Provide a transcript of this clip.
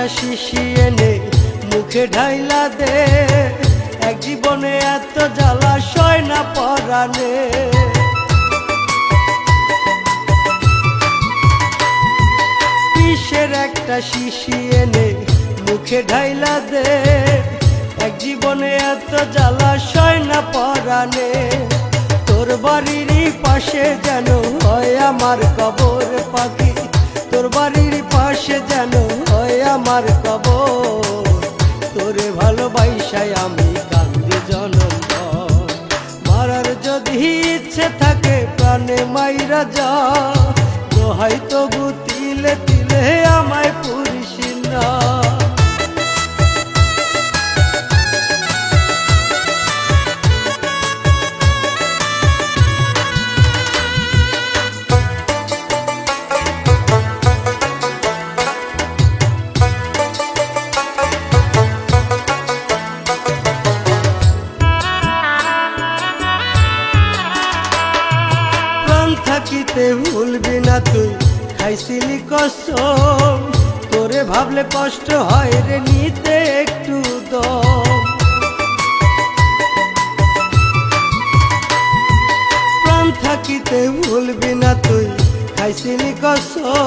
শিশি এনে মুখে ঢাইলা দে, এক জীবনে এত জ্বালা সয় না পরাণে। বিষের একটা শিশি এনে মুখে ঢাইলা দে, এক জীবনে এত জ্বালা সয় না পরাণে। তোর বাড়ির পাশে যেন হয় আমার কবর পাখি, তোর বাড়ির পাশে যেন হয় আমার কবর। তোরে ভালোবাসায় আমি কান্দি জনম ভর, মারার যদি ইচ্ছে থাকে প্রাণে মাইরা যা, দোহাই তবু তিলে তিলে আমায় পুরিস না। থাকিতে ভুলবি না তুই খাইছিলি কসম, তোরে ভাবলে কষ্ট হয় রে নিতে একটু দম। প্রাণ থাকিতে ভুলবি না তুই খাইছিলি কসম।